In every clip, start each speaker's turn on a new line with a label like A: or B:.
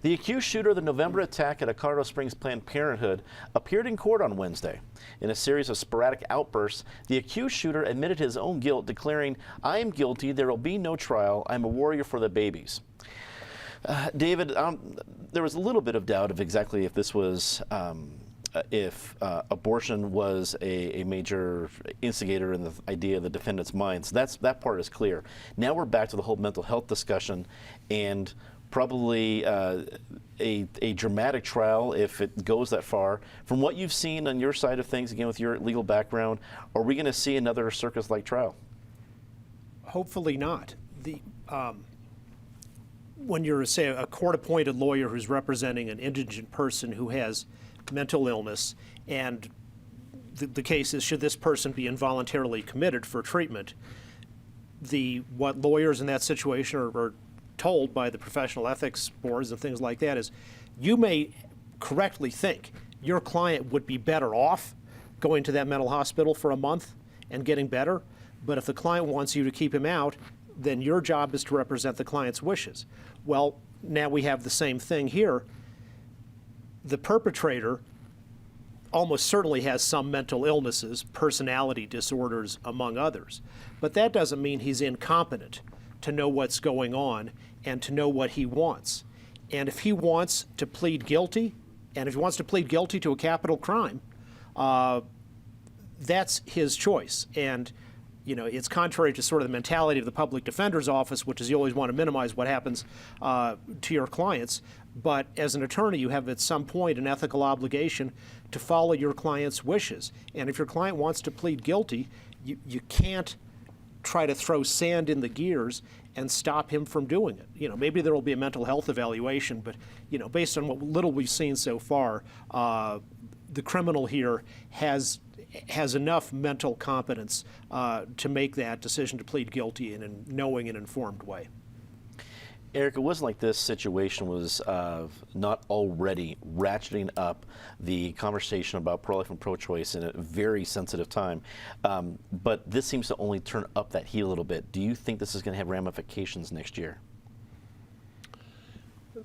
A: The accused shooter of the November attack at a Colorado Springs Planned Parenthood appeared in court on Wednesday. In a series of sporadic outbursts, the accused shooter admitted his own guilt, declaring, "I am guilty. There will be no trial. I'm a warrior for the babies." David, there was a little bit of doubt of exactly if this was if abortion was a major instigator in the idea of the defendant's mind. So that part is clear. Now we're back to the whole mental health discussion, and probably a dramatic trial if it goes that far. From what you've seen on your side of things, again with your legal background, are we going to see another circus-like trial?
B: Hopefully not. When you're, say, a court-appointed lawyer who's representing an indigent person who has mental illness, and the case is, should this person be involuntarily committed for treatment, what lawyers in that situation are told by the professional ethics boards and things like that is, you may correctly think your client would be better off going to that mental hospital for a month and getting better, but if the client wants you to keep him out, then your job is to represent the client's wishes. Well, now we have the same thing here. The perpetrator almost certainly has some mental illnesses, personality disorders, among others. But that doesn't mean he's incompetent to know what's going on and to know what he wants. And if he wants to plead guilty, and if he wants to plead guilty to a capital crime, that's his choice. And you know, it's contrary to sort of the mentality of the public defender's office, which is you always want to minimize what happens to your clients. But as an attorney, you have at some point an ethical obligation to follow your client's wishes. And if your client wants to plead guilty, you can't try to throw sand in the gears and stop him from doing it. You know, maybe there will be a mental health evaluation, but you know, based on what little we've seen so far, the criminal here has enough mental competence to make that decision to plead guilty in a knowing and informed way.
A: Eric, it wasn't like this situation was not already ratcheting up the conversation about pro-life and pro-choice in a very sensitive time, but this seems to only turn up that heat a little bit. Do you think this is going to have ramifications next year?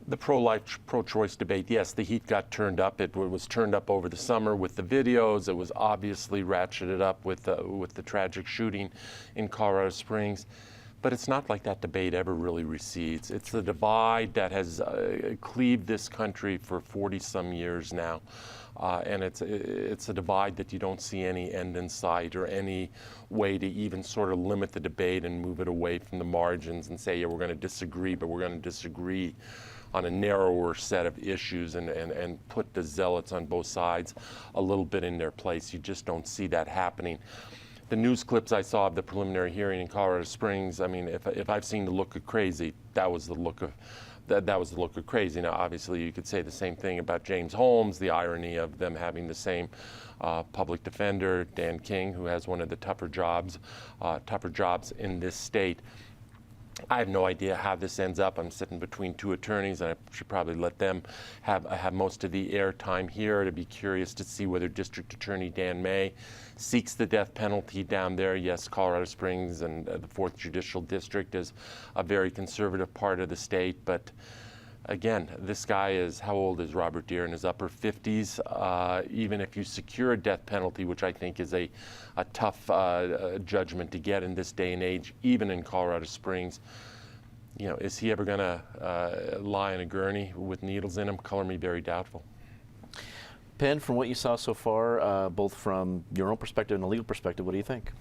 C: The pro-life, pro-choice debate, yes, the heat got turned up. It was turned up over the summer with the videos. It was obviously ratcheted up with the tragic shooting in Colorado Springs. But it's not like that debate ever really recedes. It's the divide that has cleaved this country for 40-some years now. And it's a divide that you don't see any end in sight or any way to even sort of limit the debate and move it away from the margins and say, yeah, we're going to disagree, but we're going to disagree on a narrower set of issues and put the zealots on both sides a little bit in their place. You just don't see that happening. The news clips I saw of the preliminary hearing in Colorado Springs, I mean, if I've seen the look of crazy, that was the look of that was the look of crazy. Now, obviously, you could say the same thing about James Holmes, the irony of them having the same public defender, Dan King, who has one of the tougher jobs in this state. I have no idea how this ends up. I'm sitting between two attorneys, and I should probably let them have most of the airtime here to be curious to see whether District Attorney Dan May seeks the death penalty down there. Yes, Colorado Springs and the 4th Judicial District is a very conservative part of the state, but again, this guy is, how old is Robert Deere? In his upper 50s. Even if you secure a death penalty, which I think is a tough judgment to get in this day and age, even in Colorado Springs, you know, is he ever going to lie in a gurney with needles in him? Color me very doubtful.
A: Penn, from what you saw so far, both from your own perspective and a legal perspective, what do you think?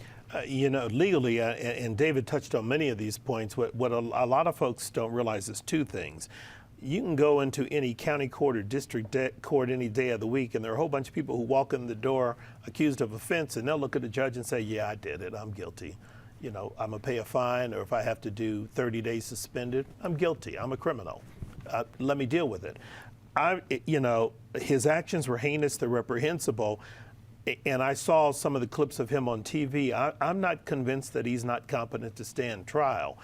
D: You know, legally, and David touched on many of these points, what a lot of folks don't realize is two things. You can go into any county court or district court any day of the week, and there are a whole bunch of people who walk in the door accused of offense, and they'll look at the judge and say, yeah, I did it, I'm guilty. You know, I'm going to pay a fine, or if I have to do 30 days suspended, I'm guilty, I'm a criminal. Let me deal with it. You know, his actions were heinous, they're reprehensible, and I saw some of the clips of him on TV. I'm not convinced that he's not competent to stand trial.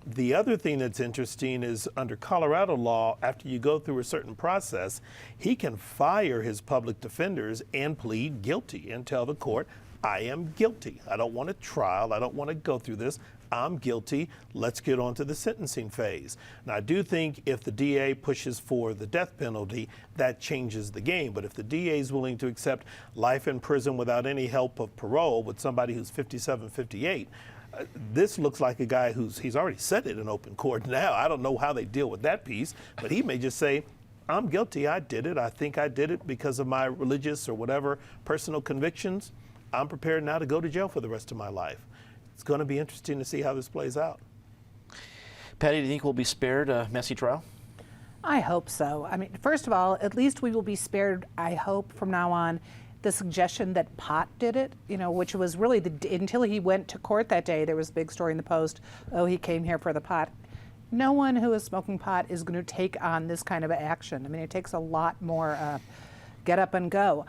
D: The other thing that's interesting is under Colorado law, after you go through a certain process, he can fire his public defenders and plead guilty and tell the court, I am guilty. I don't want a trial. I don't want to go through this. I'm guilty, let's get on to the sentencing phase. Now, I do think if the DA pushes for the death penalty, that changes the game. But if the DA is willing to accept life in prison without any help of parole with somebody who's 57, 58, this looks like a guy he's already said it in open court now. I don't know how they deal with that piece, but he may just say, I'm guilty, I did it. I think I did it because of my religious or whatever personal convictions. I'm prepared now to go to jail for the rest of my life. It's going to be interesting to see how this plays out.
A: Patty, do you think we'll be spared a messy trial?
E: I hope so. I mean, first of all, at least we will be spared, I hope, from now on, the suggestion that pot did it, which was really, until he went to court that day, there was a big story in the Post, oh, he came here for the pot. No one who is smoking pot is going to take on this kind of action. I mean, it takes a lot more get up and go.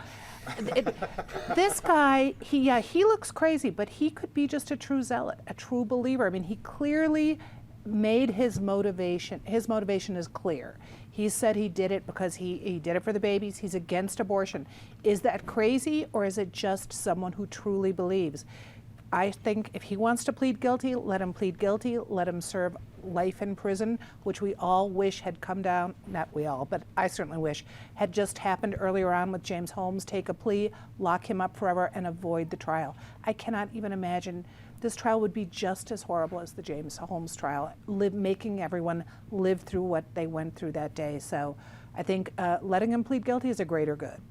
E: This guy, he looks crazy, but he could be just a true zealot, a true believer. I mean, he clearly made his motivation is clear. He said he did it because he did it for the babies. He's against abortion. Is that crazy, or is it just someone who truly believes? I think if he wants to plead guilty, let him plead guilty, let him serve life in prison, which we all wish had come down, not we all, but I certainly wish, had just happened earlier on with James Holmes. Take a plea, lock him up forever, and avoid the trial. I cannot even imagine. This trial would be just as horrible as the James Holmes trial, making everyone live through what they went through that day. So I think letting him plead guilty is a greater good.